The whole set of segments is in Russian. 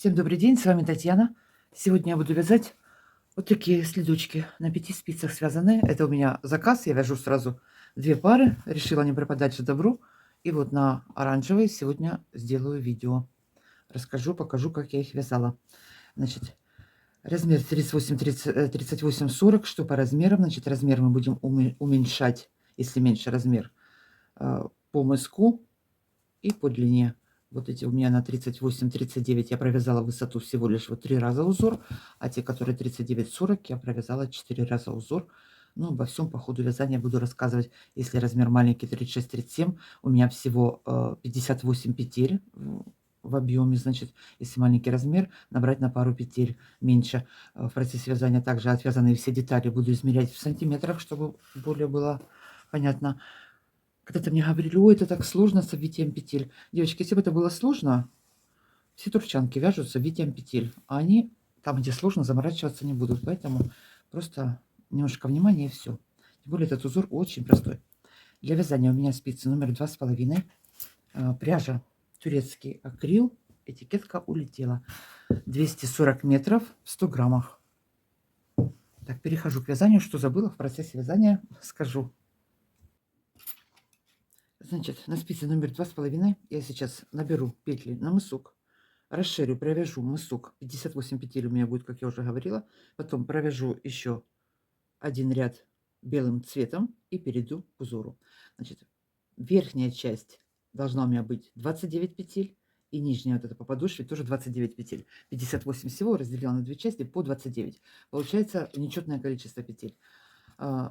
Всем добрый день, с вами Татьяна. Сегодня я буду вязать вот такие следочки на 5 спицах связанные. Это у меня заказ, я вяжу сразу 2 пары, решила не пропадать же добру. И вот на оранжевые сегодня сделаю видео. Расскажу, покажу, как я их вязала. Значит, размер 38, 30, 38, 40, что по размерам. Значит, размер мы будем уменьшать, если меньше размер, по мыску и по длине. Вот эти у меня на 38-39 я провязала высоту всего лишь вот 3 раза узор, а те, которые 39-40, я провязала 4 раза узор. Ну, обо всем по ходу вязания буду рассказывать. Если размер маленький 36-37, у меня всего 58 петель в объеме, значит, если маленький размер, набрать на пару петель меньше. В процессе вязания также отвязанные все детали буду измерять в сантиметрах, чтобы более было понятно. Когда-то мне говорили: ой, это так сложно с обвитием петель. Девочки, если бы это было сложно, все турчанки вяжут с обвитием петель. А они там, где сложно, заморачиваться не будут. Поэтому просто немножко внимания и все. Тем более этот узор очень простой. Для вязания у меня спицы номер 2,5. Пряжа турецкий акрил. Этикетка улетела. 240 метров в 100 граммах. Так, перехожу к вязанию. Что забыла в процессе вязания, скажу. Значит, на спице номер 2,5 я сейчас наберу петли на мысок, расширю, провяжу мысок, 58 петель у меня будет, как я уже говорила, потом провяжу еще один ряд белым цветом и перейду к узору. Значит, верхняя часть должна у меня быть 29 петель, и нижняя вот эта по подошве тоже 29 петель. 58 всего разделила на две части по 29. Получается нечетное количество петель.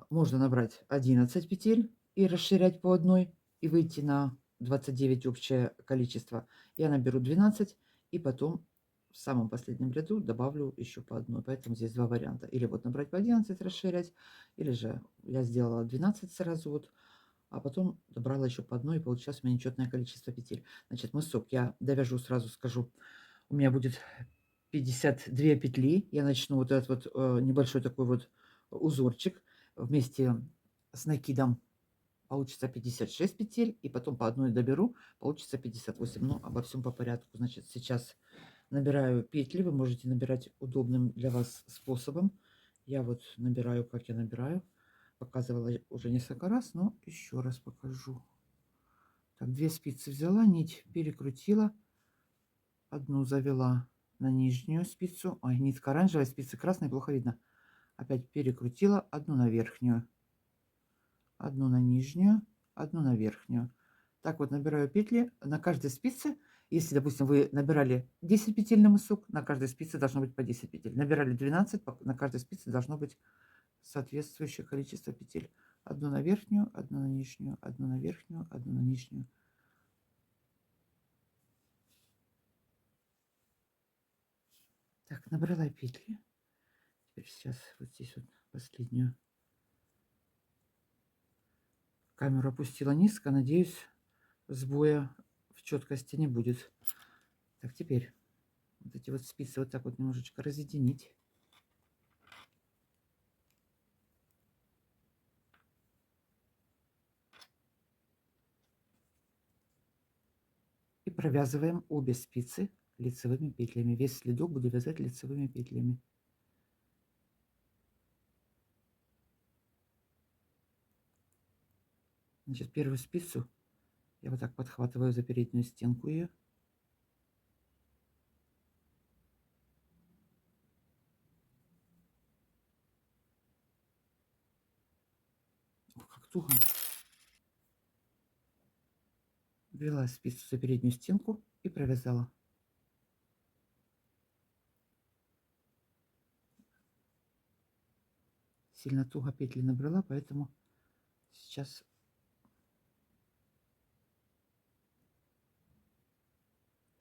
Можно набрать 11 петель и расширять по одной, и выйти на 29 общее количество. Я наберу 12 и потом в самом последнем ряду добавлю еще по одной. Поэтому здесь два варианта. Или вот набрать по 11, расширять, или же я сделала 12 сразу вот, а потом добрала еще по одной, и получилось у меня нечетное количество петель. Значит, мысок я довяжу, сразу скажу, у меня будет 52 петли. Я начну вот этот вот небольшой такой вот узорчик вместе с накидом. Получится 56 петель, и потом по одной доберу, получится 58. Ну, обо всем по порядку. Значит, сейчас набираю петли. Вы можете набирать удобным для вас способом. Я вот набираю, как я набираю. Показывала уже несколько раз, но еще раз покажу. Так, 2 спицы взяла, нить перекрутила, одну завела на нижнюю спицу. Ой, нитка оранжевая, спицы красные, плохо видно. Опять перекрутила, одну на верхнюю, одну на нижнюю, одну на верхнюю. Так вот набираю петли на каждой спице. Если, допустим, вы набирали 10 петель на мысок, на каждой спице должно быть по 10 петель. Набирали 12, на каждой спице должно быть соответствующее количество петель. Одну на верхнюю, одну на нижнюю, одну на верхнюю, одну на нижнюю. Так, набрала петли. Теперь сейчас вот здесь вот последнюю. Камеру опустила низко. Надеюсь, сбоя в четкости не будет. Так, теперь вот эти вот спицы вот так вот немножечко разъединить. И провязываем обе спицы лицевыми петлями. Весь следок буду вязать лицевыми петлями. Значит, первую спицу я вот так подхватываю за переднюю стенку ее. Ох, как туго. Ввела спицу за переднюю стенку и провязала. Сильно туго петли набрала, поэтому сейчас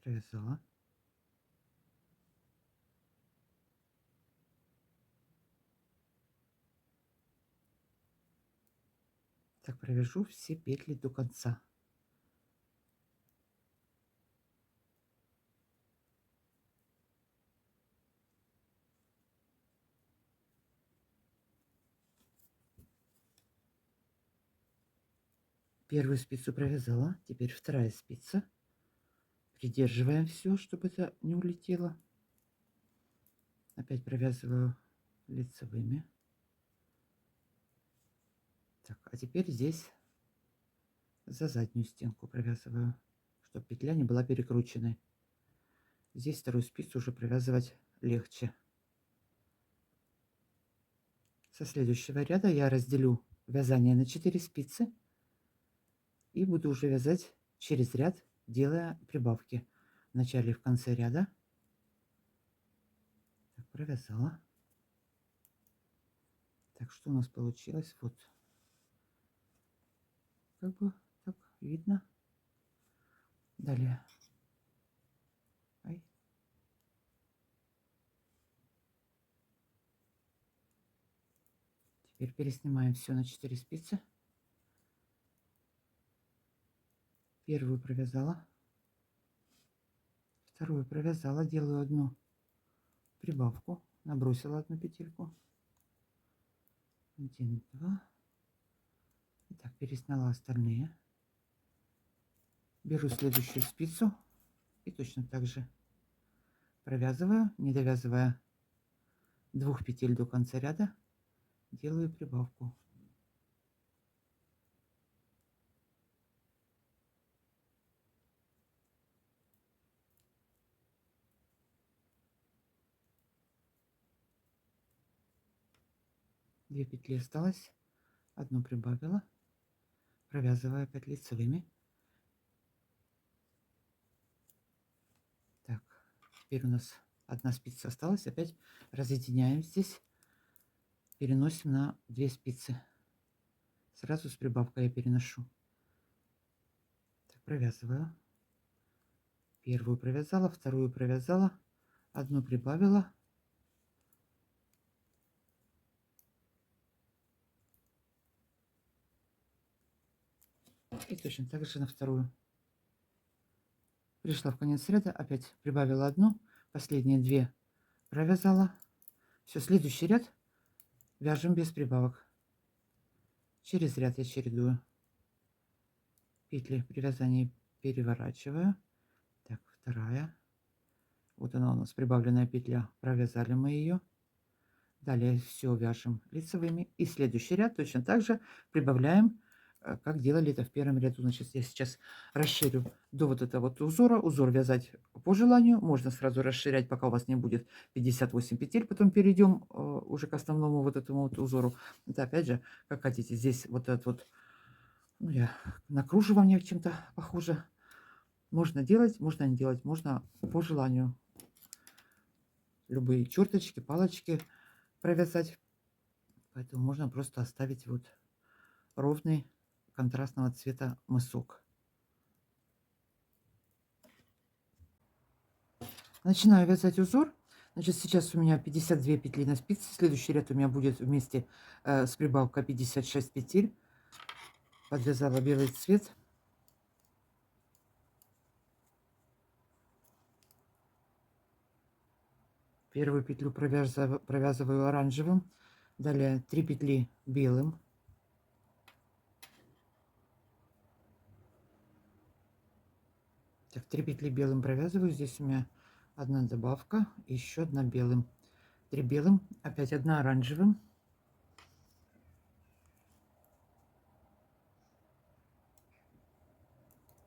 провязала. Так, провяжу все петли до конца. Первую спицу провязала, теперь вторая спица. Придерживаем все, чтобы это не улетело. Опять провязываю лицевыми. Так, а теперь здесь за заднюю стенку провязываю, чтобы петля не была перекрученной. Здесь вторую спицу уже провязывать легче. Со следующего ряда я разделю вязание на 4 спицы и буду уже вязать через ряд, делая прибавки в начале и в конце ряда. Так, провязала. Так, что у нас получилось? Вот, как бы так видно. Далее. Ай. Теперь переснимаем все на 4 спицы. Первую провязала, вторую провязала, делаю одну прибавку, набросила одну петельку, 1, 2, и так пересняла остальные, беру следующую спицу и точно так же провязываю, не довязывая 2 петель до конца ряда, делаю прибавку. Две петли осталось, одну прибавила, провязываю опять лицевыми. Так, теперь у нас одна спица осталась, опять разъединяем здесь, переносим на 2 спицы. Сразу с прибавкой я переношу. Так, провязываю. Первую провязала, вторую провязала, одну прибавила. И точно так же на вторую. Пришла в конец ряда, опять прибавила одну, последние 2 провязала. Все, следующий ряд вяжем без прибавок. Через ряд я чередую. Петли при вязании переворачиваю. Так, вторая. Вот она у нас прибавленная петля. Провязали мы ее. Далее все вяжем лицевыми. И следующий ряд точно так же прибавляем, как делали это в первом ряду. Значит, я сейчас расширю до вот этого вот узора. Узор вязать по желанию. Можно сразу расширять, пока у вас не будет 58 петель. Потом перейдем уже к основному вот этому вот узору. Это опять же, как хотите. Здесь вот этот вот, ну, я на кружевание чем-то похоже. Можно делать, можно не делать. Можно по желанию. Любые черточки, палочки провязать. Поэтому можно просто оставить вот ровный контрастного цвета мысок. Начинаю вязать узор. Значит, сейчас у меня 52 петли на спице. Следующий ряд у меня будет вместе с прибавкой 56 петель. Подвязала белый цвет. Первую петлю провязываю оранжевым. Далее 3 петли белым. Так, 3 петли белым провязываю. Здесь у меня одна добавка, еще одна белым. 3 белым, опять одна оранжевым.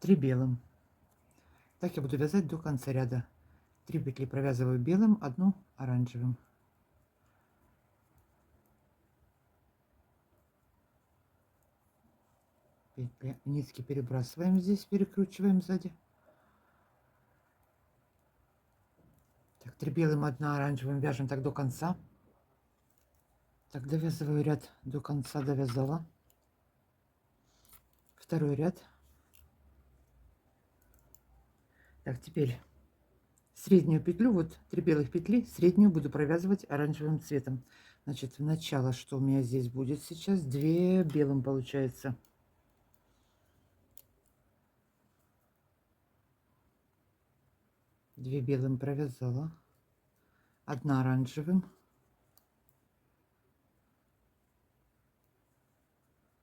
3 белым. Так я буду вязать до конца ряда. 3 петли провязываю белым, одну оранжевым. Петли, нитки перебрасываем здесь, перекручиваем сзади. Так, 3 белым, одна оранжевым вяжем так до конца. Так, довязываю ряд до конца, довязала. Второй ряд. Так, теперь среднюю петлю, вот 3 белых петли, среднюю буду провязывать оранжевым цветом. Значит, в начало, что у меня здесь будет сейчас, 2 белым получается. 2 белым провязала, 1 оранжевым,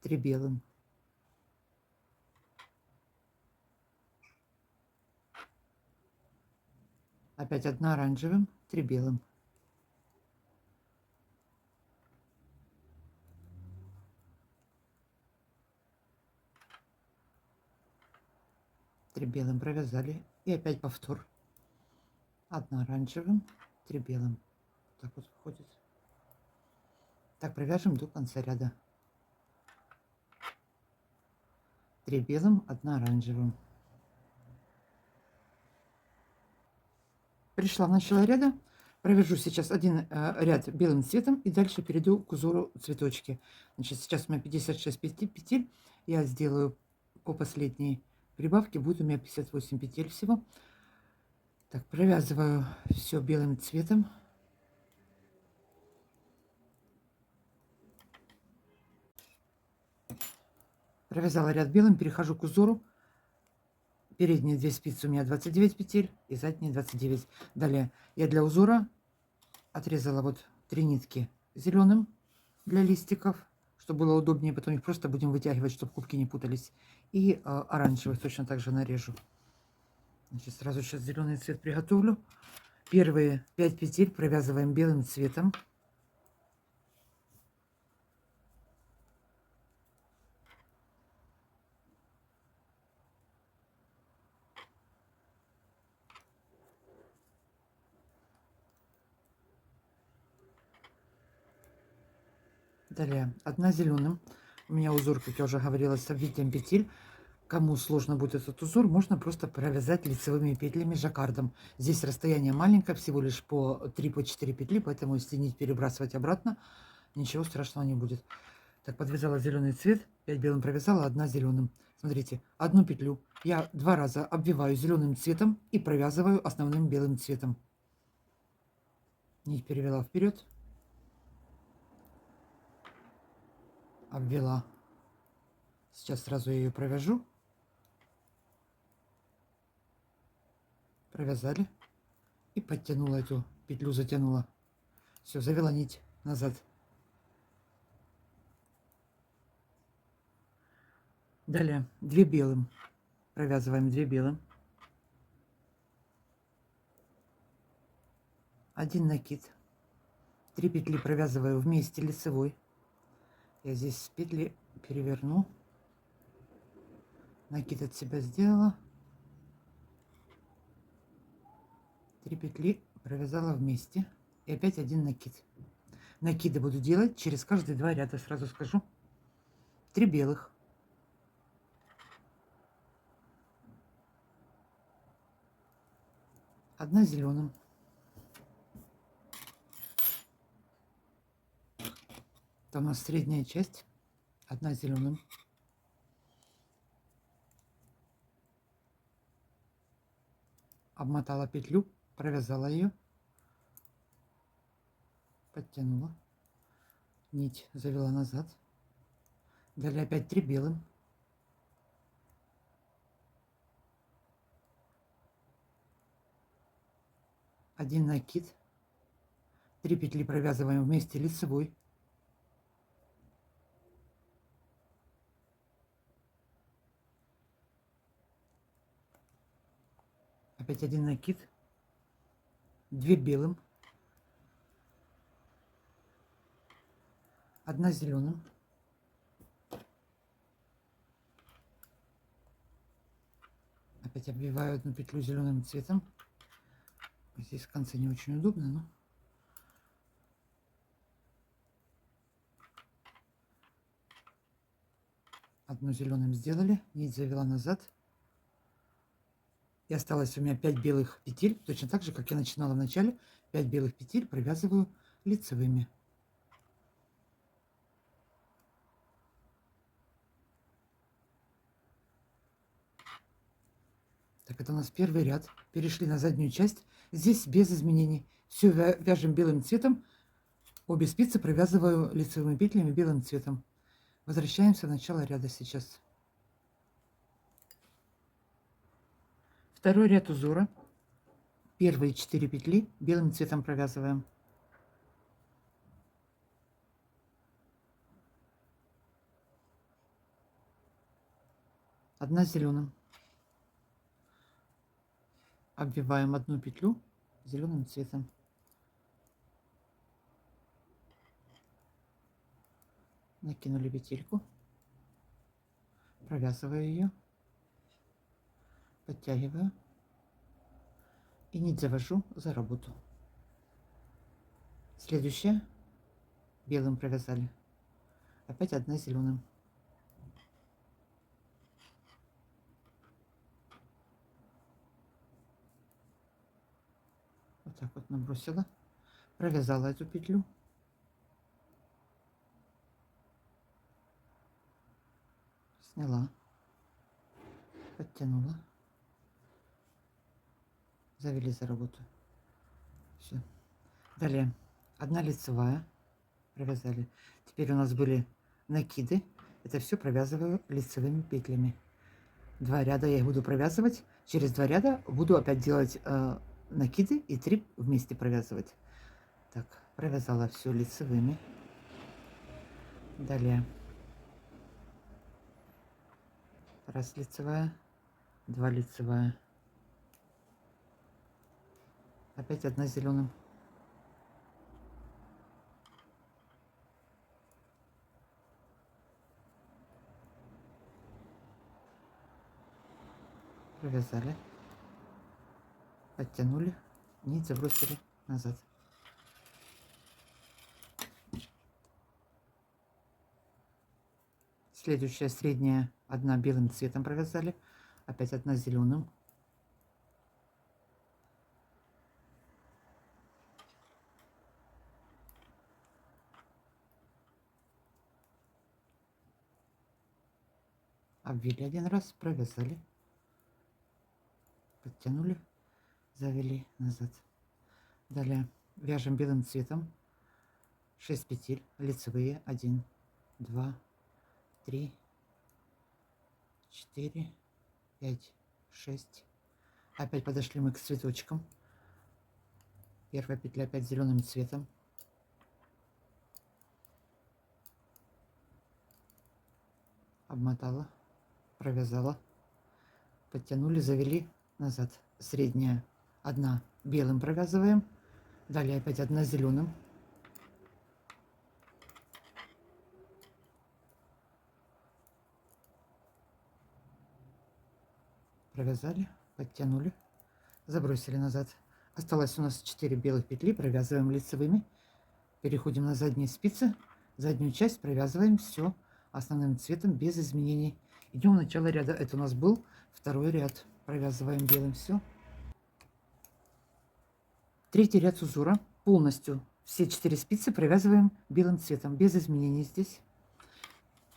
3 белым. Опять 1 оранжевым, 3 белым. Три белым провязали. И опять повтор. 1 оранжевым, 3 белым. Так вот выходит. Так провяжем до конца ряда. 3 белым, 1 оранжевым. Пришла в начало ряда. Провяжу сейчас один ряд белым цветом и дальше перейду к узору цветочки. Значит, сейчас у меня 56 петель. Я сделаю по последней прибавке. Будет у меня 58 петель всего. Так, провязываю все белым цветом. Провязала ряд белым, перехожу к узору. Передние 2 спицы у меня 29 петель и задние 29. Далее я для узора отрезала вот 3 нитки зеленым для листиков, чтобы было удобнее. Потом их просто будем вытягивать, чтобы кубки не путались. И оранжевых точно так же нарежу. Значит, сразу сейчас зеленый цвет приготовлю. Первые 5 петель провязываем белым цветом. Далее 1 зеленым. У меня узор, как я уже говорила, с обвитием петель. Кому сложно будет этот узор, можно просто провязать лицевыми петлями жаккардом. Здесь расстояние маленькое, всего лишь по 3-4 петли, поэтому если нить перебрасывать обратно, ничего страшного не будет. Так, подвязала зеленый цвет, 5 белым провязала, 1 зеленым. Смотрите, одну петлю я 2 раза обвиваю зеленым цветом и провязываю основным белым цветом. Нить перевела вперед, обвела. Сейчас сразу я ее провяжу. Провязали и подтянула эту петлю, затянула. Все, завела нить назад. Далее 2 белым. Провязываем 2 белым. 1 накид. 3 петли провязываю вместе лицевой. Я здесь петли переверну. Накид от себя сделала. 3 петли провязала вместе. И опять 1 накид. Накиды буду делать через каждые 2 ряда, сразу скажу. 3 белых. 1 зеленым. Это у нас средняя часть. 1 зеленым. Обмотала петлю, провязала ее, подтянула, нить завела назад. Далее опять 3 белым. 1 накид. 3 петли провязываем вместе лицевой. Опять 1 накид. 2 белым. 1 зеленым. Опять обвиваю 1 петлю зеленым цветом. Здесь в конце не очень удобно, но одну зеленым сделали, нить завела назад. И осталось у меня 5 белых петель, точно так же, как я начинала в начале. 5 белых петель провязываю лицевыми. Так, это у нас первый ряд. Перешли на заднюю часть. Здесь без изменений. Все вяжем белым цветом. Обе спицы провязываю лицевыми петлями белым цветом. Возвращаемся в начало ряда сейчас. Второй ряд узора. Первые 4 петли белым цветом провязываем. Одна зеленым. Обвиваем 1 петлю зеленым цветом. Накинули петельку, провязываю ее, подтягиваю и нить завожу за работу. Следующее белым провязали, опять одна зеленым. Вот так вот набросила, провязала эту петлю, сняла, подтянула, завели за работу. Все. Далее одна лицевая, провязали. Теперь у нас были накиды. Это все провязываю лицевыми петлями. 2 ряда я их буду провязывать. Через 2 ряда буду опять делать накиды и 3 вместе провязывать. Так, провязала все лицевыми. Далее 1 лицевая, 2 лицевая, опять 1 зеленым, провязали, подтянули, нить забросили назад. Следующая средняя, 1 белым цветом провязали, опять 1 зеленым, обвели 1 раз, провязали, подтянули, завели назад. Далее вяжем белым цветом 6 петель лицевые, 1, 2, 3, 4, 5, 6. Опять подошли мы к цветочкам. Первая петля опять зеленым цветом, обмотала, провязала, подтянули, завели назад. Средняя 1 белым провязываем, далее опять 1 зеленым, провязали, подтянули, забросили назад. Осталось у нас 4 белых петли, провязываем лицевыми, переходим на задние спицы, заднюю часть провязываем все основным цветом без изменений. Идем в начало ряда. Это у нас был 2 ряд, провязываем белым все. 3-й ряд с узора полностью все 4 спицы провязываем белым цветом без изменений здесь.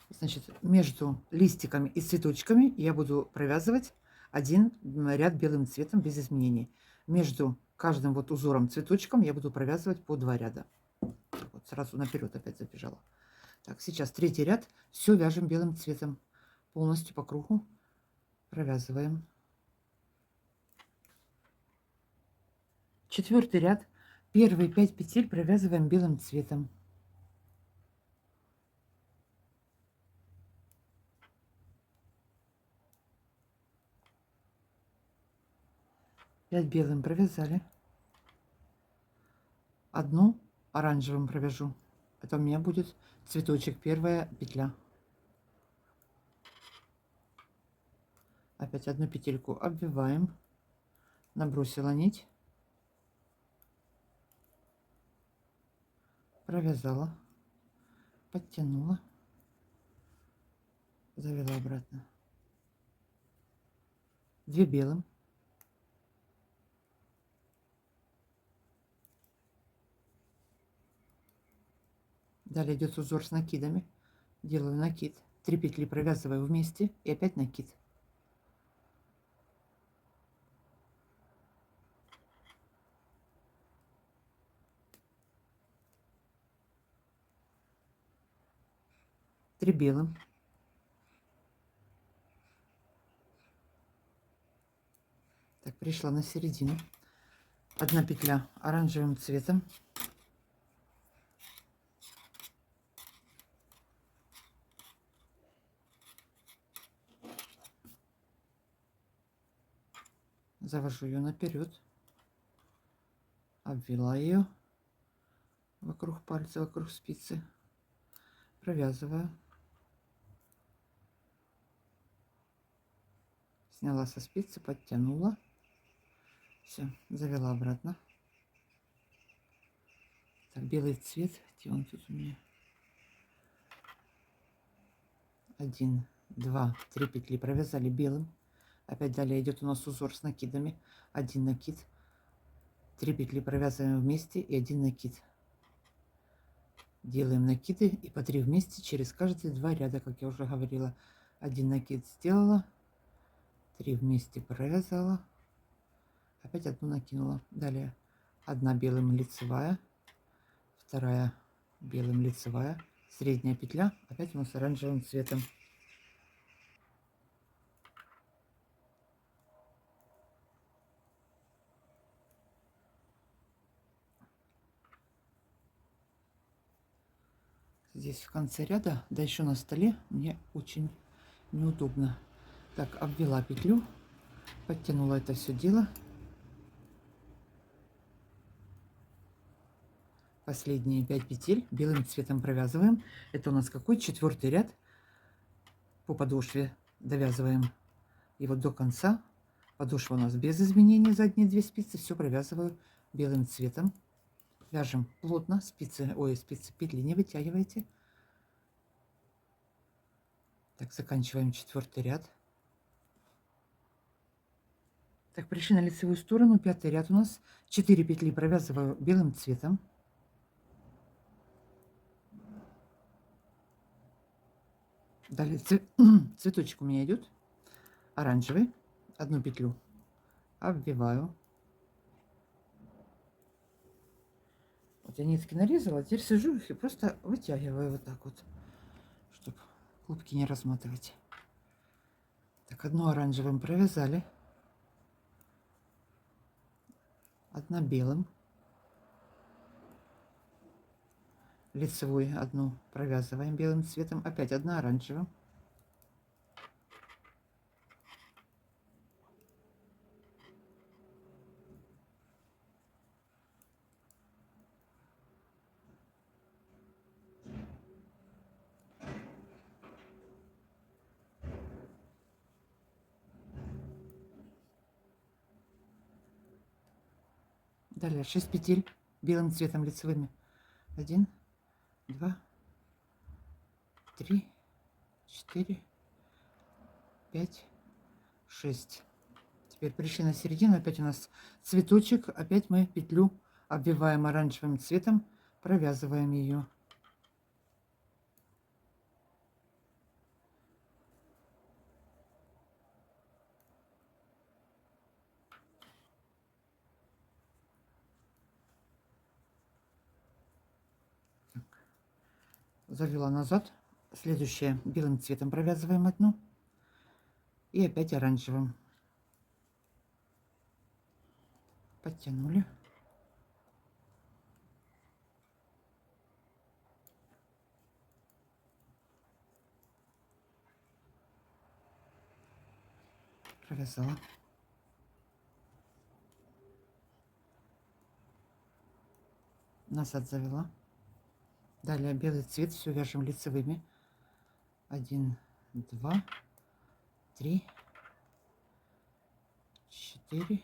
Значит, между листиками и цветочками я буду провязывать 1 ряд белым цветом без изменений. Между каждым вот узором цветочком я буду провязывать по 2 ряда. Вот сразу наперед опять забежала. Так, сейчас 3-й ряд, все вяжем белым цветом, полностью по кругу провязываем. 4-й ряд, первые 5 петель провязываем белым цветом. Пять белым провязали, 1 оранжевым провяжу. Это у меня будет цветочек, первая петля. Опять 1 петельку обвиваем, набросила нить, провязала, подтянула, завела обратно. 2 белым, далее идет узор с накидами, делаю накид, 3 петли провязываю вместе и опять накид. Три белым, так, пришла на середину, 1 петля оранжевым цветом, завожу ее наперед, обвела ее вокруг пальца, вокруг спицы, провязываю, сняла со спицы, подтянула, все, завела обратно. Так, белый цвет, где он тут у меня? 1, 2, 3 петли провязали белым. Опять далее идет у нас узор с накидами. 1 накид, 3 петли провязываем вместе и 1 накид. Делаем накиды и по 3 вместе через каждые 2 ряда, как я уже говорила. 1 накид сделала, 3 вместе провязала, опять 1 накинула. Далее 1 белым лицевая, 2 белым лицевая, средняя петля опять у нас оранжевым цветом. Здесь в конце ряда, да еще на столе, мне очень неудобно. Так, обвела петлю, подтянула это все дело. Последние 5 петель белым цветом провязываем. Это у нас какой? 4-й ряд. По подошве довязываем его до конца. Подошва у нас без изменений, задние 2 спицы. Все провязываю белым цветом. Вяжем плотно, спицы, петли не вытягивайте. Так, заканчиваем 4-й ряд. Так, пришли на лицевую сторону, 5-й ряд у нас. 4 петли провязываю белым цветом. Далее цветочек у меня идет оранжевый. 1 петлю обвиваю. Вот я нитки нарезала, теперь сижу их и просто вытягиваю вот так вот, чтобы клубки не разматывать. Так, 1 оранжевым провязали, 1 белым, лицевую 1 провязываем белым цветом, опять 1 оранжевым. Далее 6 петель белым цветом лицевыми. 1, 2, 3, 4, 5, 6. Теперь пришли на середину, опять у нас цветочек, опять мы петлю обвиваем оранжевым цветом, провязываем ее. Завела назад, следующее белым цветом провязываем 1 и опять оранжевым. Подтянули. Провязала. Назад завела. Далее белый цвет, все вяжем лицевыми. 1, 2, 3, 4,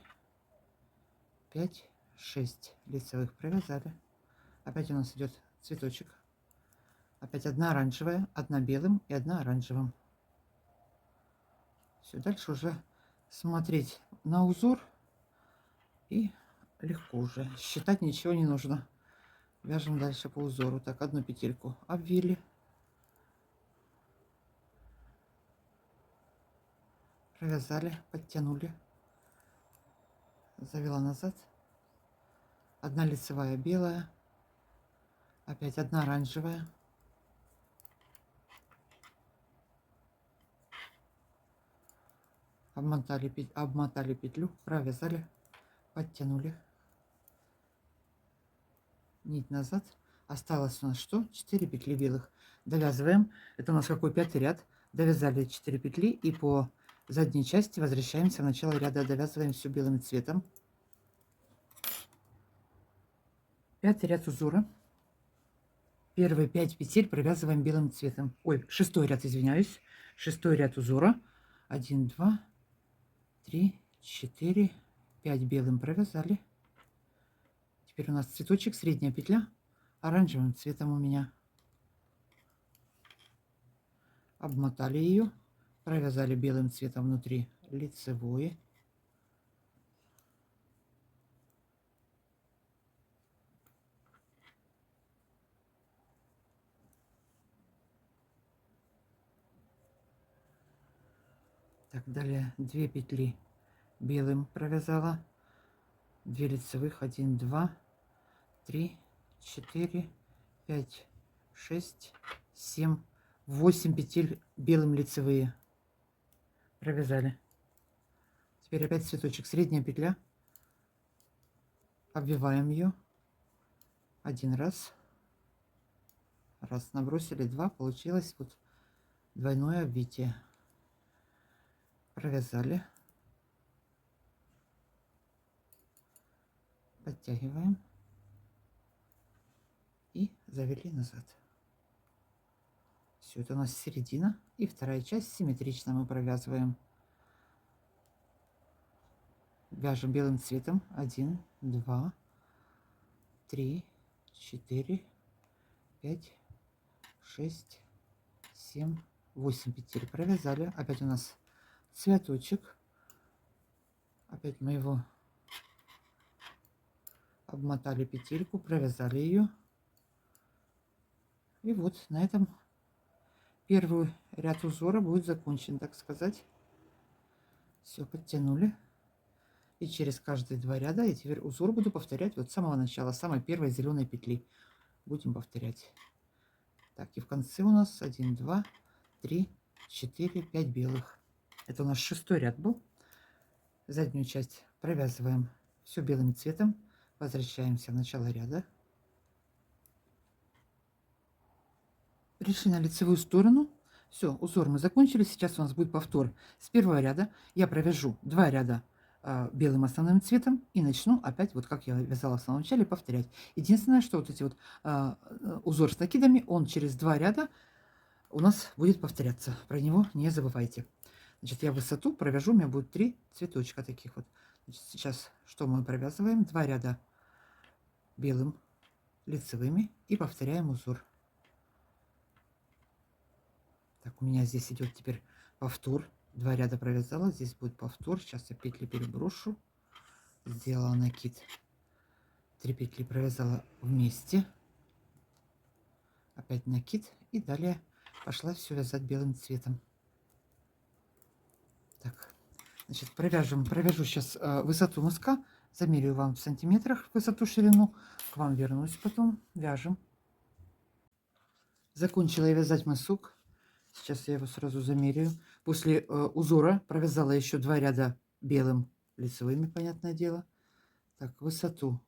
5, 6 лицевых провязали. Опять у нас идет цветочек. Опять 1 оранжевая, 1 белым и 1 оранжевым. Все, дальше уже смотреть на узор и легко уже. Считать ничего не нужно. Вяжем дальше по узору. Так, 1 петельку обвили. Провязали, подтянули. Завела назад. 1 лицевая белая. Опять 1 оранжевая. Обмотали петлю, провязали, подтянули. Нить назад. Осталось у нас что? 4 петли белых. Довязываем. Это у нас какой? 5-й ряд. Довязали 4 петли и по задней части возвращаемся в начало ряда. Довязываем все белым цветом. Пятый ряд узора. Первые 5 петель провязываем белым цветом. Ой, шестой ряд, извиняюсь. Шестой ряд узора. 1, 2, 3, 4, 5 белым провязали. Теперь у нас цветочек, средняя петля оранжевым цветом у меня. Обмотали ее, провязали белым цветом внутри лицевой. Так, далее 2 петли белым провязала, 2 лицевых, 1, 2, 3, 4, 5, 6, 7, 8 петель белым лицевые провязали. Теперь опять цветочек, средняя петля, обвиваем ее один раз, набросили, 2, получилось вот двойное обвитие. Провязали, подтягиваем и завели назад. Все, это у нас середина, и вторая часть симметрично мы провязываем. Вяжем белым цветом 1, 2, 3, 4, 5, 6, 7, 8 петель провязали. Опять у нас цветочек, опять мы его обмотали петельку, провязали ее, и вот на этом первый ряд узора будет закончен, так сказать. Все, подтянули. И через каждые 2 ряда я теперь узор буду повторять вот с самого начала, самой первой зеленой петли. Будем повторять. Так, и в конце у нас 1, 2, 3, 4, 5 белых. Это у нас шестой ряд был. Заднюю часть провязываем все белым цветом. Возвращаемся в начало ряда. Пришли на лицевую сторону. Все, узор мы закончили. Сейчас у нас будет повтор. С первого ряда я провяжу 2 ряда белым основным цветом и начну опять, вот как я вязала в самом начале, повторять. Единственное, что вот эти вот узор с накидами, он через 2 ряда у нас будет повторяться. Про него не забывайте. Значит, я высоту провяжу, у меня будет 3 цветочка таких вот. Значит, сейчас что мы провязываем? 2 ряда белым лицевыми и повторяем узор. Так, у меня здесь идет теперь повтор. 2 ряда провязала, здесь будет повтор. Сейчас я петли переброшу. Сделала накид. 3 петли провязала вместе. Опять накид. И далее пошла все вязать белым цветом. Так, значит, провяжу сейчас высоту мыска. Замерю вам в сантиметрах высоту, ширину. К вам вернусь потом. Вяжем. Закончила я вязать мысок. Сейчас я его сразу замеряю. После узора провязала еще 2 ряда белым лицевыми, понятное дело. Так, высоту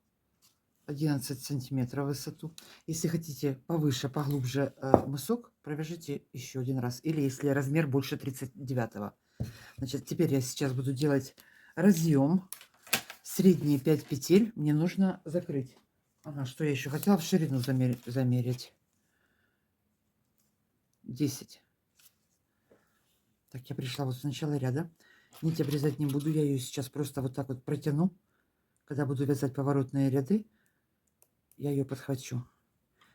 11 сантиметров высоту. Если хотите повыше, поглубже мысок, провяжите еще один раз. Или если размер больше 39. Значит, теперь я сейчас буду делать разъем. Средние 5 петель мне нужно закрыть. Ага, что я еще хотела в ширину замерить. 10. Так, я пришла вот с начала ряда. Нить обрезать не буду, я ее сейчас просто вот так вот протяну. Когда буду вязать поворотные ряды, я ее подхвачу.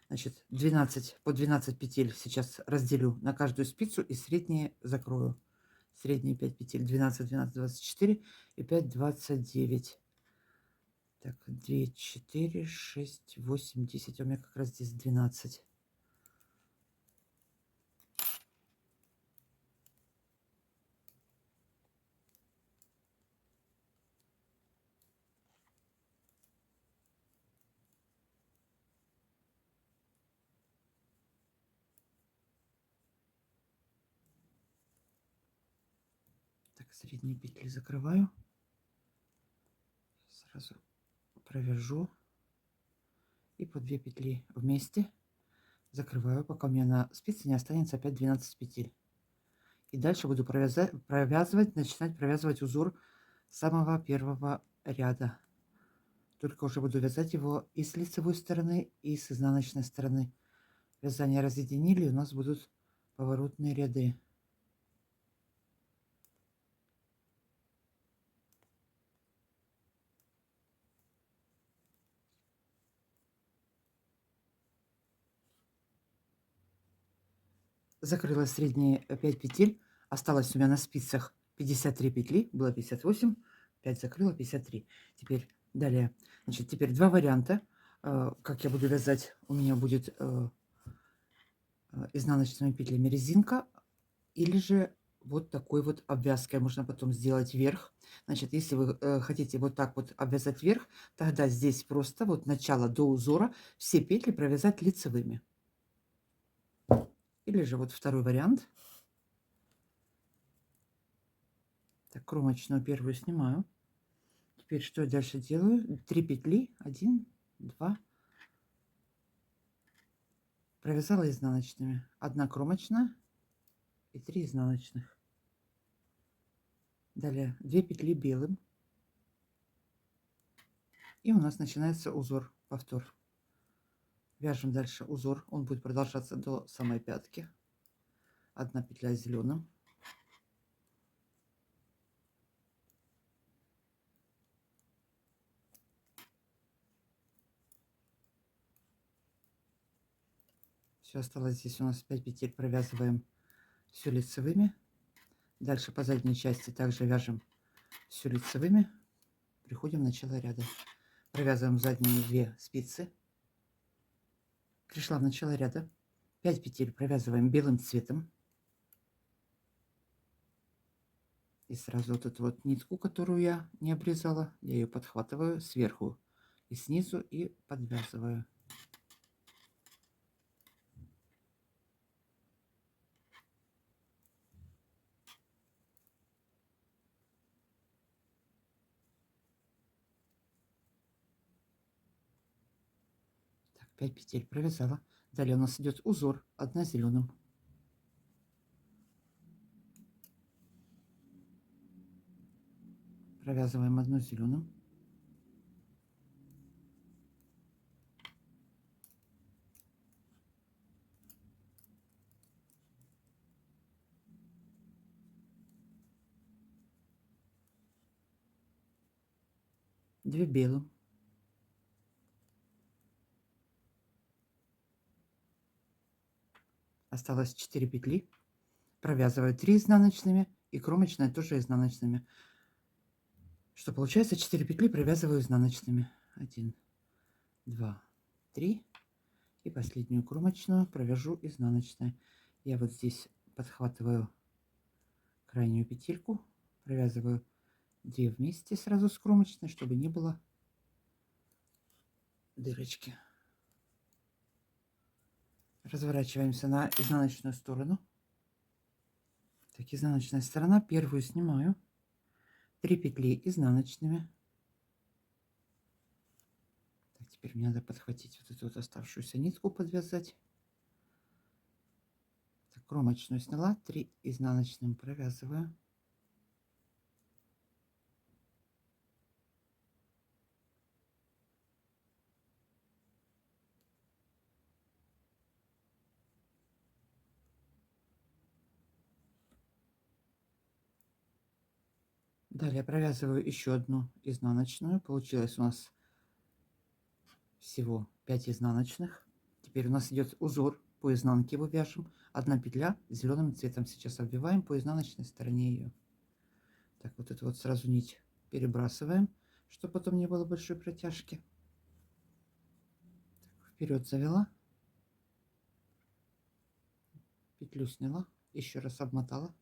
Значит, 12, по 12 петель сейчас разделю на каждую спицу и средние закрою. Средние 5 петель, 12, 12, 24 и 5, 29. Так, 2, 4, 6, 8, 10, у меня как раз здесь 12. Так, средние петли закрываю. Сразу провяжу. И по 2 петли вместе закрываю, пока у меня на спице не останется опять 12 петель. И дальше буду начинать провязывать узор самого первого ряда. Только уже буду вязать его и с лицевой стороны, и с изнаночной стороны. Вязание разъединили, у нас будут поворотные ряды. Закрыла средние 5 петель. Осталось у меня на спицах 53 петли. Было 58. 5 закрыла, 53. Теперь далее. Значит, теперь два варианта. Как я буду вязать. У меня будет изнаночными петлями резинка. Или же вот такой вот обвязкой. Можно потом сделать вверх. Значит, если вы хотите вот так вот обвязать вверх, тогда здесь просто вот начало до узора все петли провязать лицевыми. Или же вот второй вариант. Так, кромочную первую снимаю. Теперь что я дальше делаю? 3 петли. 1, 2. Провязала изнаночными. 1 кромочная и 3 изнаночных. Далее 2 петли белым. И у нас начинается узор, повтор. Вяжем дальше узор. Он будет продолжаться до самой пятки. 1 петля зеленым. Все, осталось здесь у нас 5 петель. Провязываем все лицевыми. Дальше по задней части также вяжем все лицевыми. Приходим в начало ряда. Провязываем задние 2 спицы. Пришла в начало ряда. 5 петель провязываем белым цветом. И сразу вот эту вот нитку, которую я не обрезала, я ее подхватываю сверху и снизу и подвязываю. Так, 5 петель провязала. Далее у нас идет узор, 1 зеленым. Провязываем 1 зеленым. Две белым. Осталось 4 петли. Провязываю 3 изнаночными и кромочная тоже изнаночными. Что получается, 4 петли провязываю изнаночными. 1, 2, 3. И последнюю кромочную провяжу изнаночной. Я вот здесь подхватываю крайнюю петельку, провязываю 2 вместе сразу с кромочной, чтобы не было дырочки. Разворачиваемся на изнаночную сторону. Так, изнаночная сторона. Первую снимаю. 3 петли изнаночными. Так, теперь мне надо подхватить вот эту вот оставшуюся нитку, подвязать. Так, кромочную сняла, 3 изнаночным провязываю. Далее провязываю еще одну изнаночную. Получилось у нас всего 5 изнаночных. Теперь у нас идет узор, по изнанке его вяжем. 1 петля зеленым цветом сейчас обвиваем по изнаночной стороне ее. Так, вот эту вот сразу нить перебрасываем, чтобы потом не было большой протяжки. Так, вперед завела, петлю сняла, еще раз обмотала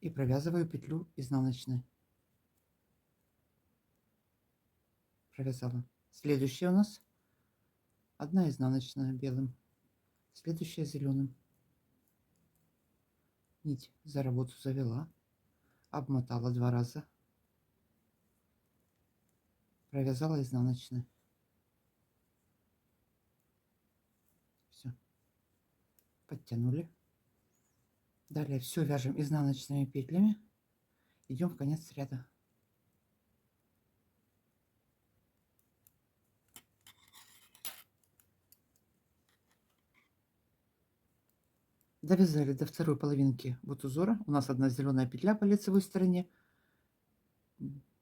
и провязываю петлю изнаночной. Провязала. Следующая у нас 1 изнаночная белым, следующая зеленым. Нить за работу завела, обмотала 2 раза, провязала изнаночной. Все, подтянули. Далее все вяжем изнаночными петлями, идем в конец ряда. Довязали до второй половинки вот узора. У нас одна зеленая петля по лицевой стороне.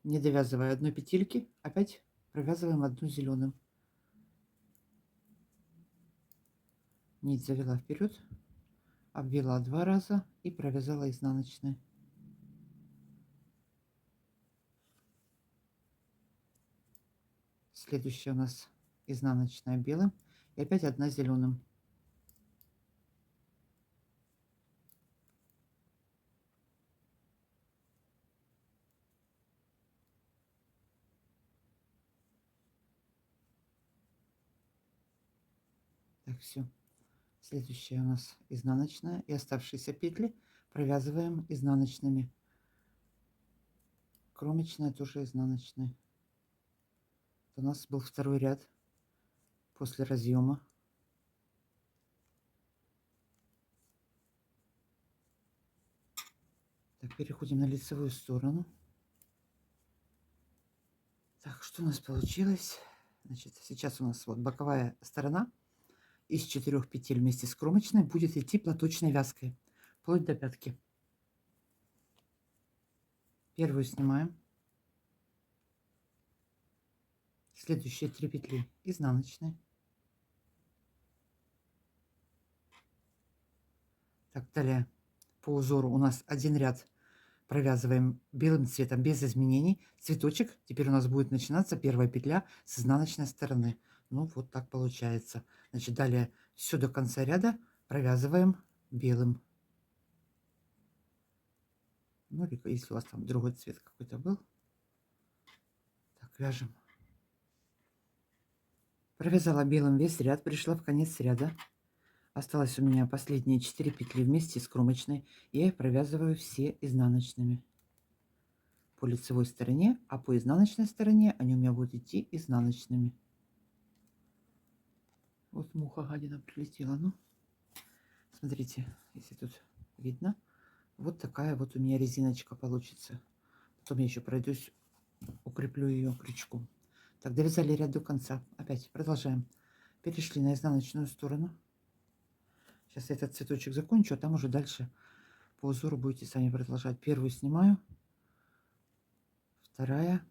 Не довязывая одной петельки, опять провязываем одну зеленым. Нить завела вперед, обвела 2 раза и провязала изнаночной. Следующая у нас изнаночная белым и опять одна зеленым. Так, все. Следующая у нас изнаночная и оставшиеся петли провязываем изнаночными. Кромочная тоже изнаночная. Это у нас был второй ряд после разъема. Так, переходим на лицевую сторону. Так, что у нас получилось? Значит, сейчас у нас вот боковая сторона из 4 петель вместе с кромочной будет идти платочной вязкой вплоть до пятки. Первую снимаем. Следующие 3 петли изнаночные. Так, далее по узору у нас один ряд провязываем белым цветом без изменений. Цветочек теперь у нас будет начинаться первая петля с изнаночной стороны. Ну вот так получается. Значит, далее все до конца ряда провязываем белым. Ну или если у вас там другой цвет какой-то был. Так, вяжем. Провязала белым весь ряд, пришла в конец ряда. Осталось у меня последние 4 петли вместе с кромочной. Я их провязываю все изнаночными по лицевой стороне, а по изнаночной стороне они у меня будут идти изнаночными. Вот муха гадина прилетела. Ну, смотрите, если тут видно, вот такая вот у меня резиночка получится. Потом я еще пройдусь, укреплю ее крючком. Так, довязали ряд до конца. Опять продолжаем. Перешли на изнаночную сторону. Сейчас я этот цветочек закончу, а там уже дальше по узору будете сами продолжать. Первую снимаю, вторая,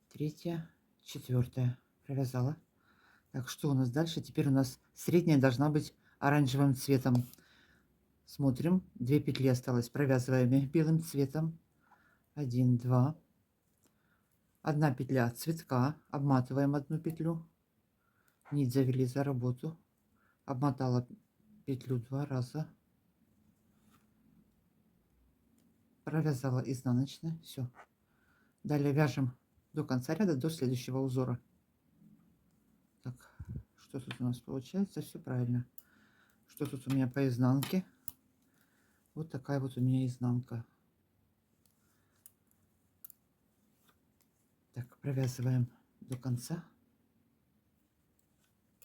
третья, четвертая. Провязала. Так, что у нас дальше? Теперь у нас средняя должна быть оранжевым цветом. Смотрим, 2 петли осталось, провязываем их белым цветом. 1, 2. Одна петля цветка, обматываем одну петлю. Нить завели за работу. Обмотала петлю 2 раза. Провязала изнаночной. Все. Далее вяжем до конца ряда, до следующего узора. Так, что тут у нас получается? Все правильно. Что тут у меня по изнанке? Вот такая вот у меня изнанка. Так, провязываем до конца.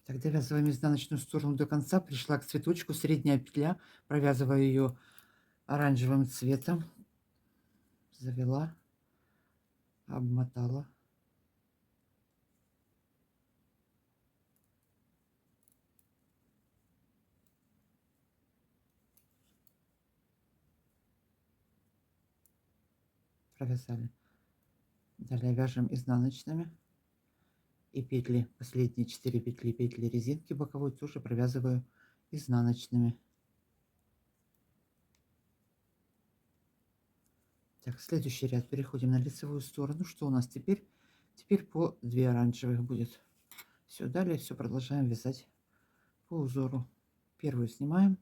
Так, довязываем изнаночную сторону до конца. Пришла к цветочку, средняя петля. Провязываю ее оранжевым цветом. Завела, обмотала. Провязали. Далее вяжем изнаночными. И петли, последние 4 петли, петли резинки боковой тоже провязываю изнаночными. Так, следующий ряд. Переходим на лицевую сторону. Что у нас теперь? Теперь по 2 оранжевых будет. Все, далее все продолжаем вязать по узору. Первую снимаем.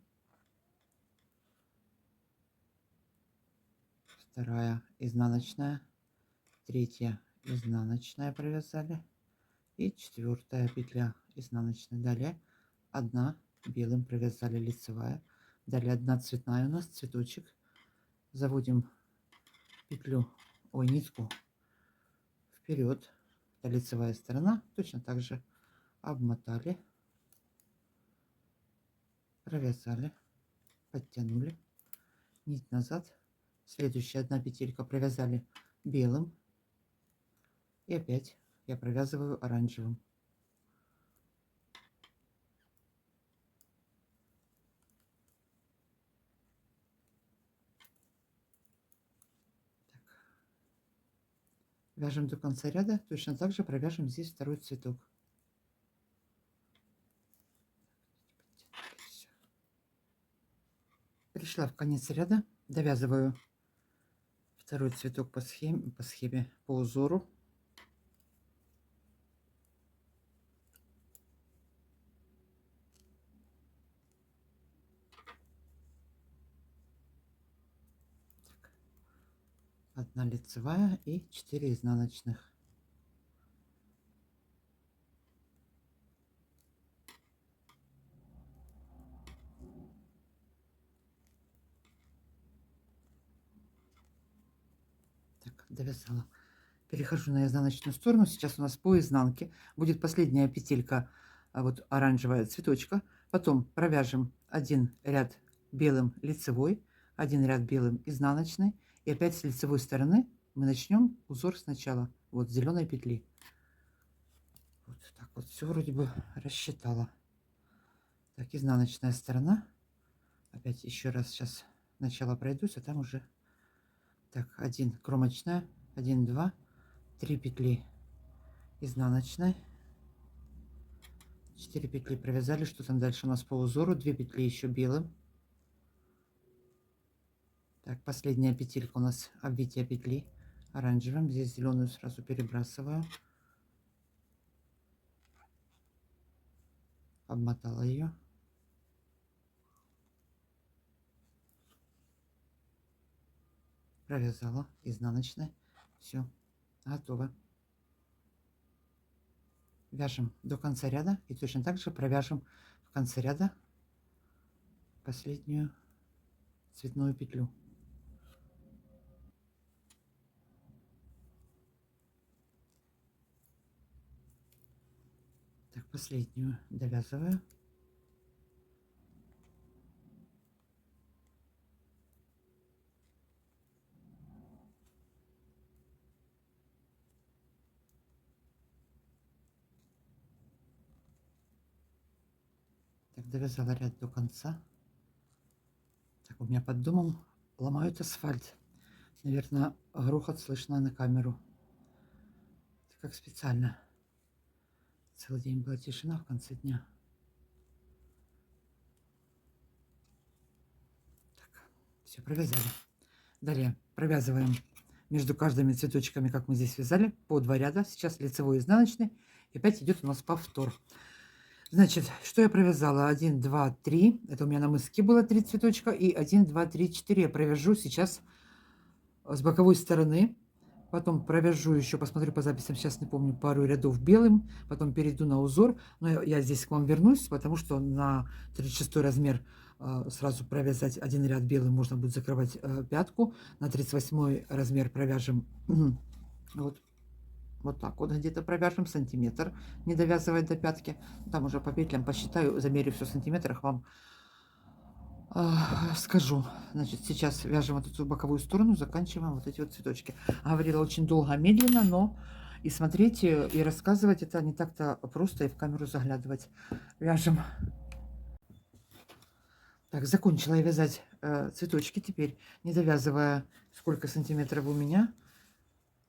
Вторая изнаночная. Третья изнаночная провязали. И 4 петля изнаночная. Далее 1 белым провязали лицевая. Далее 1 цветная у нас, цветочек. Заводим петлю, ой, нитку вперед. Это лицевая сторона. Точно так же обмотали, провязали, подтянули, нить назад. Следующая 1 петелька провязали белым. И опять я провязываю оранжевым. Вяжем до конца ряда. Точно так же провяжем здесь второй цветок. Пришла в конец ряда, довязываю второй цветок по схеме, по узору. Так. 1 лицевая и 4 изнаночных. Так, довязала. Перехожу на изнаночную сторону. Сейчас у нас по изнанке будет последняя петелька, вот оранжевая цветочка. Потом провяжем один ряд белым лицевой, один ряд белым изнаночный. И опять с лицевой стороны мы начнем узор сначала. Вот зеленой петли. Вот так вот все вроде бы рассчитала. Так, изнаночная сторона. Опять еще раз сейчас начало пройдусь, а там уже... Так, 1 кромочная, 1, 2, 3 петли изнаночной, 4 петли провязали. Что там дальше у нас по узору? 2 петли еще белым. Так, последняя петелька у нас обвитие петли оранжевым. Здесь зеленую сразу перебрасываю. Обмотала ее. Провязала изнаночной. Все, готово. Вяжем до конца ряда и точно так же провяжем в конце ряда последнюю цветную петлю. Так, последнюю довязываю. Так, довязала ряд до конца. Так, у меня под домом ломают асфальт. Наверное, грохот слышно на камеру. Это как специально. Целый день была тишина в конце дня. Так, все, провязали. Далее провязываем между каждыми цветочками, как мы здесь вязали, по 2 ряда. Сейчас лицевой и изнаночный. И опять идет у нас повтор. Значит, что я провязала? 1, 2, 3. Это у меня на мыске было 3 цветочка. И 1, 2, 3, 4 я провяжу сейчас с боковой стороны. Потом провяжу еще, посмотрю по записям, сейчас не помню, пару рядов белым. Потом перейду на узор. Но я здесь к вам вернусь, потому что на 36 размер сразу провязать один ряд белым, можно будет закрывать пятку. На 38 размер провяжем вот так вот где-то провяжем сантиметр, не довязывая до пятки. Там уже по петлям посчитаю, замерю все в сантиметрах, вам скажу. Значит, сейчас вяжем вот эту боковую сторону, заканчиваем вот эти вот цветочки. Говорила очень долго, медленно, но и смотреть, и рассказывать это не так-то просто, и в камеру заглядывать. Вяжем. Так, закончила я вязать цветочки теперь, не довязывая, сколько сантиметров у меня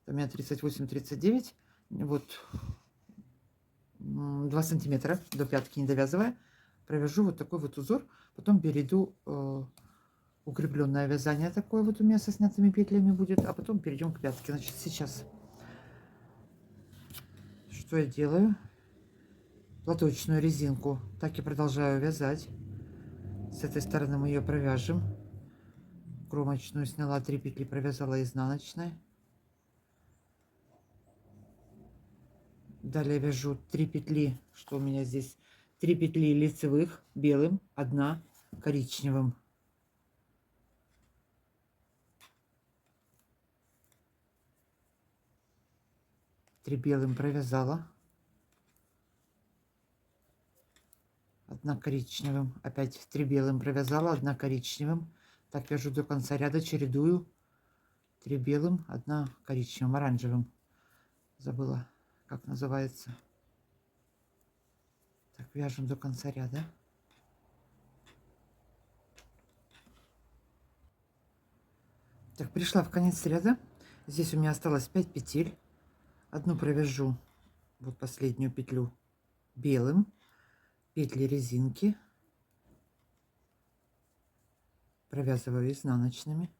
38-39, вот 2 сантиметра до пятки не довязывая, провяжу вот такой вот узор, потом перейду укрепленное вязание такое вот у меня со снятыми петлями будет, а потом перейдем к пятке. Значит, сейчас что я делаю? Платочную резинку так и продолжаю вязать. С этой стороны мы ее провяжем. Кромочную сняла 3 петли, провязала изнаночной. Далее вяжу 3 петли, что у меня здесь 3 петли лицевых белым, 1 коричневым. Три белым провязала, 1 коричневым, опять 3 белым провязала, 1 коричневым. Так вяжу до конца ряда, чередую 3 белым, 1 коричневым, оранжевым, забыла как называется. Так, вяжем до конца ряда. Так, пришла в конец ряда. Здесь у меня осталось 5 петель. Одну провяжу, вот последнюю петлю, белым, петли резинки, провязываю изнаночными.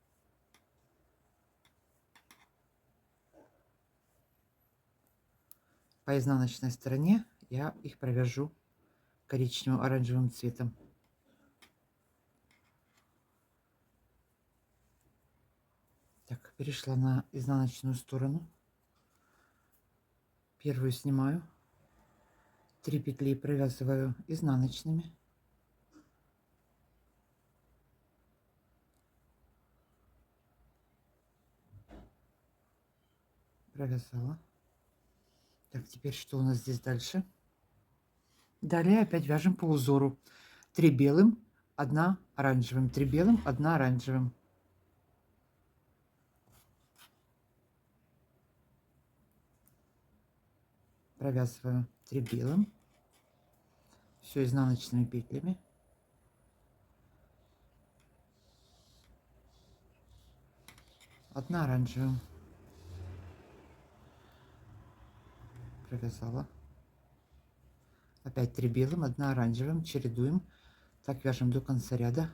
По изнаночной стороне я их провяжу коричневым оранжевым цветом. Так, перешла на изнаночную сторону. Первую снимаю, 3 петли провязываю изнаночными. Провязала. Так, теперь что у нас здесь дальше? Далее опять вяжем по узору. 3 белым, 1 оранжевым, 3 белым, 1 оранжевым. Провязываю 3 белым, все изнаночными петлями. Одна оранжевым. Провязала. Опять 3 белым, 1 оранжевым. Чередуем. Так вяжем до конца ряда.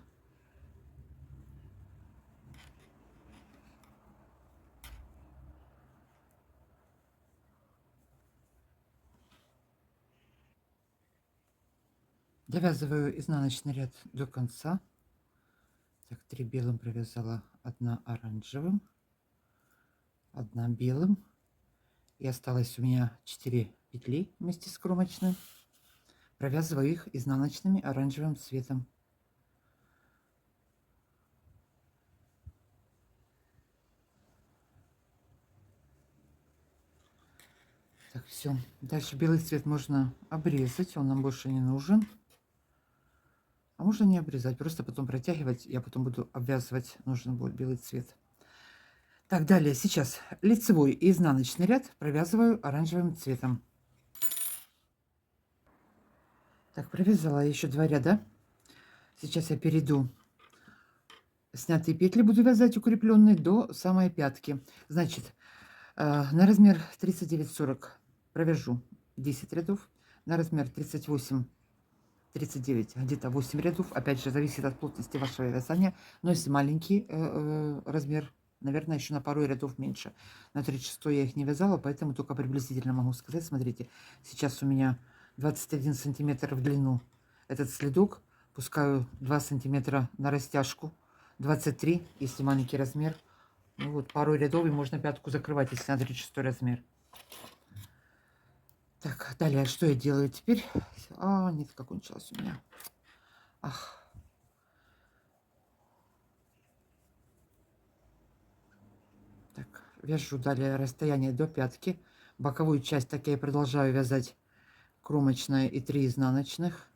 Довязываю изнаночный ряд до конца. Так, 3 белым провязала, 1 оранжевым, 1 белым. И осталось у меня 4 петли вместе с кромочной. Провязываю их изнаночными оранжевым цветом. Так, все. Дальше белый цвет можно обрезать, он нам больше не нужен. А можно не обрезать, просто потом протягивать. Я потом буду обвязывать, нужен будет белый цвет. Так, далее сейчас лицевой и изнаночный ряд провязываю оранжевым цветом. Так, провязала еще 2 ряда. Сейчас я перейду. Снятые петли буду вязать укрепленные до самой пятки. Значит, на размер 39-40 провяжу 10 рядов. На размер 38-39 где-то 8 рядов. Опять же, зависит от плотности вашего вязания. Но если маленький размер, наверное, еще на пару рядов меньше. На 36 я их не вязала, поэтому только приблизительно могу сказать. Смотрите, сейчас у меня 21 сантиметр в длину этот следок. Пускаю 2 сантиметра на растяжку. 23, если маленький размер. Ну вот, пару рядов, и можно пятку закрывать, если на 36 размер. Так, далее, что я делаю теперь? А, нитка кончилась у меня. Ах. Так, вяжу далее расстояние до пятки. Боковую часть так я и продолжаю вязать кромочная и 3 изнаночных.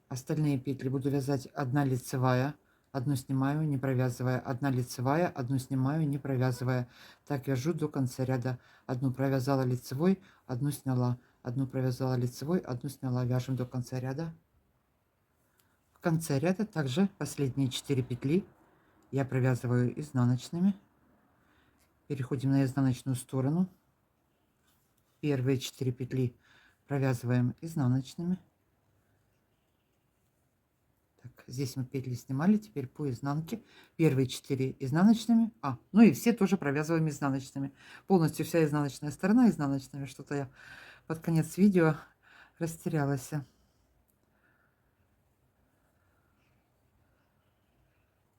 Остальные петли буду вязать 1 лицевая, 1 снимаю, не провязывая, 1 лицевая, 1 снимаю, не провязывая. Так вяжу до конца ряда. 1 провязала лицевой, 1 сняла, 1 провязала лицевой, 1 сняла. Вяжем до конца ряда. В конце ряда также последние 4 петли я провязываю изнаночными. Переходим на изнаночную сторону. Первые 4 петли провязываем изнаночными. Здесь мы петли снимали, теперь по изнанке. Первые 4 изнаночными. Ну и все тоже провязываем изнаночными. Полностью вся изнаночная сторона изнаночными. Что-то я под конец видео растерялась.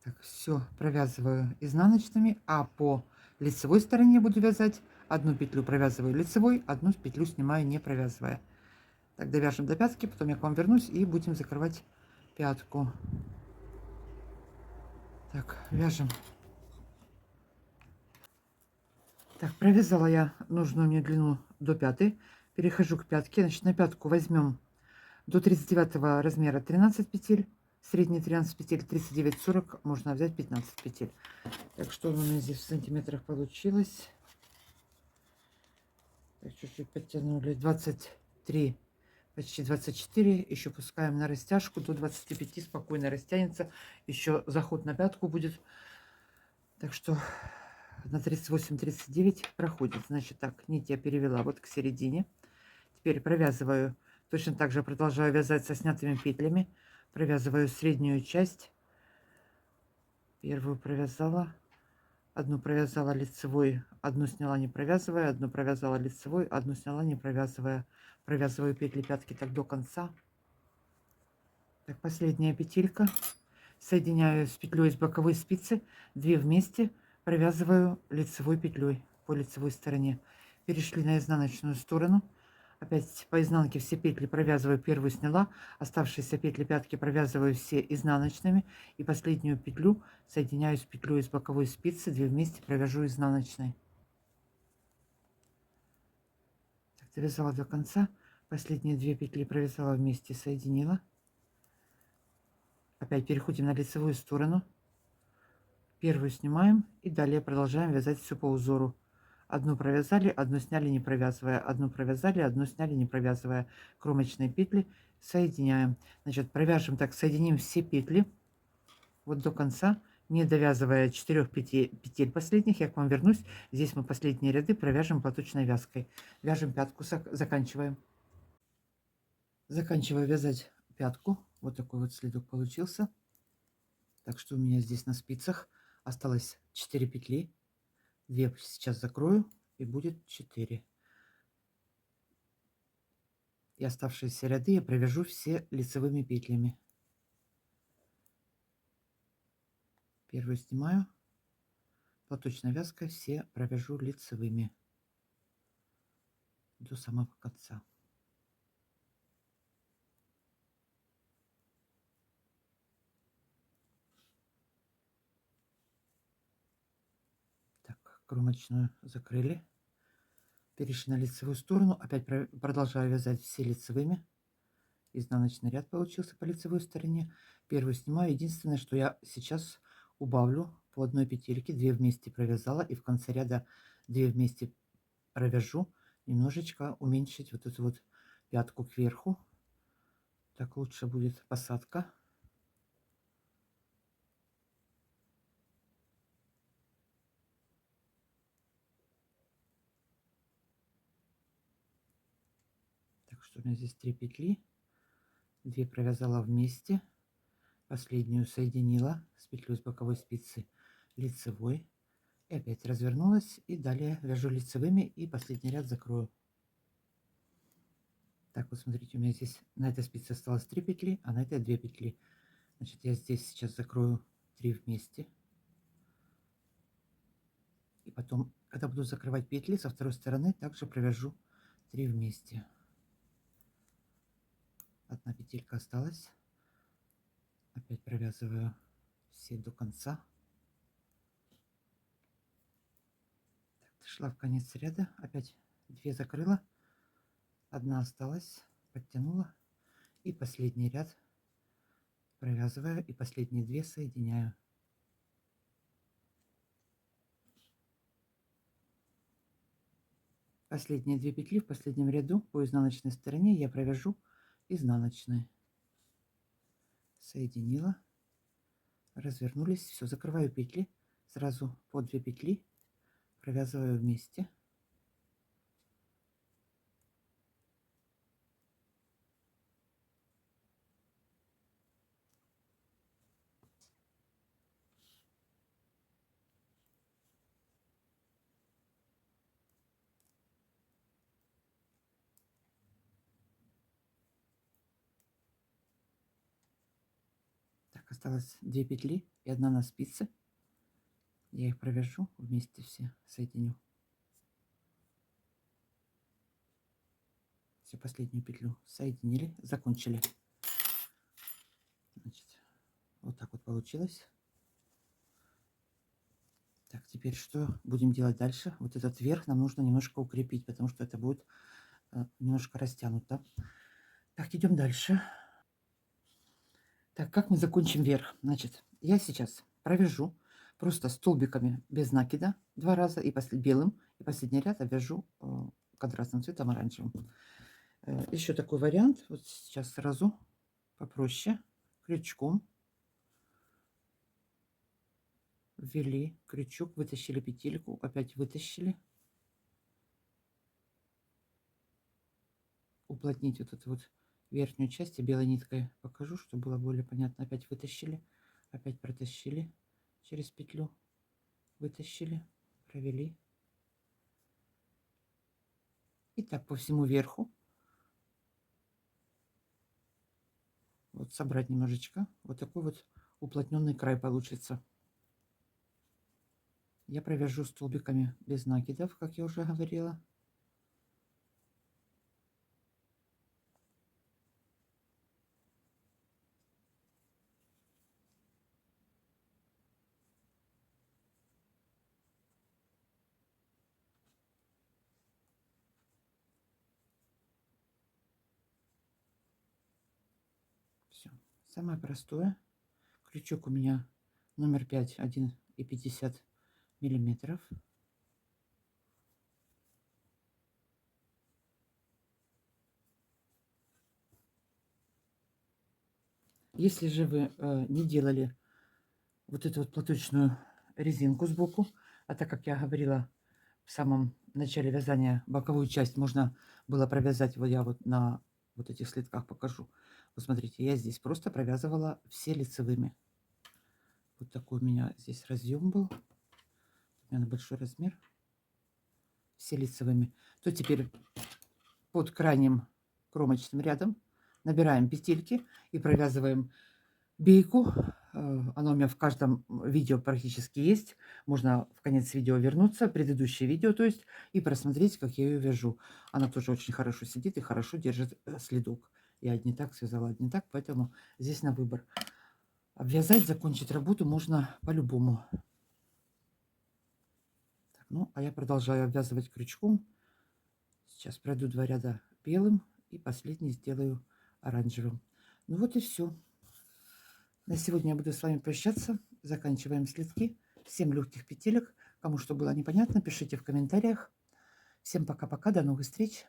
Так, все провязываю изнаночными. А по лицевой стороне буду вязать. 1 петлю провязываю лицевой, 1 петлю снимаю, не провязывая. Так, довяжем до пятки, потом я к вам вернусь и будем закрывать пятку. Так, вяжем. Так, провязала я нужную мне длину до пятой. Перехожу к пятке. Значит, на пятку возьмем до 39 размера 13 петель. Средний 13 петель, 39-40 можно взять 15 петель. Так, что у меня здесь в сантиметрах получилось? Так, чуть-чуть подтянули. 23, почти 24. Еще пускаем на растяжку до 25. Спокойно растянется. Еще заход на пятку будет. Так что на 38-39 проходит. Значит, так, нить я перевела вот к середине. Теперь провязываю, точно так же продолжаю вязать со снятыми петлями. Провязываю среднюю часть. Первую провязала, одну провязала лицевой, одну сняла не провязывая, одну провязала лицевой, одну сняла не провязывая. Провязываю петли пятки так до конца. Так, последняя петелька. Соединяю с петлей из боковой спицы, 2 вместе, провязываю лицевой петлей по лицевой стороне. Перешли на изнаночную сторону. Опять по изнанке все петли провязываю, первую сняла, оставшиеся петли пятки провязываю все изнаночными, и последнюю петлю соединяю с петлей из боковой спицы, 2 вместе провяжу изнаночной. Так, довязала до конца, последние 2 петли провязала вместе, соединила. Опять переходим на лицевую сторону. Первую снимаем и далее продолжаем вязать все по узору. Одну провязали, одну сняли не провязывая, одну провязали, одну сняли не провязывая. Кромочные петли соединяем. Значит, провяжем так, соединим все петли вот до конца, не довязывая 4 петель последних. Я к вам вернусь. Здесь мы последние ряды провяжем платочной вязкой. Вяжем пятку, заканчиваем. Заканчиваю вязать пятку. Вот такой вот следок получился. Так что у меня здесь на спицах осталось 4 петли. 2 сейчас закрою, и будет 4. И оставшиеся ряды я провяжу все лицевыми петлями. Первую снимаю, платочной вязкой все провяжу лицевыми до самого конца. Так, кромочную закрыли. Перешли на лицевую сторону. Опять продолжаю вязать все лицевыми. Изнаночный ряд получился по лицевой стороне. Первую снимаю. Единственное, что я сейчас убавлю по одной петельке. 2 вместе провязала. И в конце ряда 2 вместе провяжу. Немножечко уменьшить вот эту вот пятку кверху. Так лучше будет посадка. Так что у меня здесь 3 петли. 2 провязала вместе. Последнюю соединила с петлей с боковой спицы лицевой. И опять развернулась. И далее вяжу лицевыми. И последний ряд закрою. Так, вот смотрите, у меня здесь на этой спице осталось 3 петли, а на этой 2 петли. Значит, я здесь сейчас закрою 3 вместе. И потом, когда буду закрывать петли, со второй стороны также провяжу 3 вместе. Одна петелька осталась. Опять провязываю все до конца. Так, дошла в конец ряда. Опять 2 закрыла. Одна осталась. Подтянула. И последний ряд провязываю. И последние 2 соединяю. Последние 2 петли в последнем ряду по изнаночной стороне я провяжу изнаночной. Соединила. Развернулись. Все, закрываю петли. Сразу по 2 петли провязываю вместе. Так, осталось 2 петли и одна на спице. Я их провяжу вместе все, соединю. Все, последнюю петлю соединили, закончили. Значит, вот так вот получилось. Так, теперь что будем делать дальше? Вот этот верх нам нужно немножко укрепить, потому что это будет немножко растянуто. Так, идем дальше. Так, как мы закончим верх? Значит, я сейчас провяжу просто столбиками без накида 2 раза и белым, и последний ряд обвяжу контрастным цветом оранжевым. Еще такой вариант. Вот сейчас сразу попроще крючком ввели крючок, вытащили петельку, опять вытащили. Уплотнить вот эту вот верхнюю часть, и белой ниткой покажу, чтобы было более понятно. Опять вытащили, опять протащили через петлю, вытащили, провели. И так по всему верху. Вот собрать немножечко. Вот такой вот уплотненный край получится. Я провяжу столбиками без накидов, как я уже говорила. Все. Самое простое. Крючок у меня номер 5, 1,50 миллиметров. Если же вы не делали вот эту вот платочную резинку сбоку, а так как я говорила в самом начале вязания, боковую часть можно было провязать, вот я вот на вот этих слитках покажу. Вот смотрите, я здесь просто провязывала все лицевыми. Вот такой у меня здесь разъем был. У меня на большой размер. Все лицевыми. То теперь под крайним кромочным рядом набираем петельки и провязываем бейку. Она у меня в каждом видео практически есть. Можно в конец видео вернуться, предыдущее видео, то есть, и просмотреть, как я ее вяжу. Она тоже очень хорошо сидит и хорошо держит следок. Я одни так связала, одни так, поэтому здесь на выбор. Обвязать, закончить работу можно по-любому. Ну, а я продолжаю обвязывать крючком. Сейчас пройду 2 ряда белым и последний сделаю оранжевым. Ну вот и все. На сегодня я буду с вами прощаться. Заканчиваем слитки. Всем легких петелек. Кому что было непонятно, пишите в комментариях. Всем пока-пока. До новых встреч.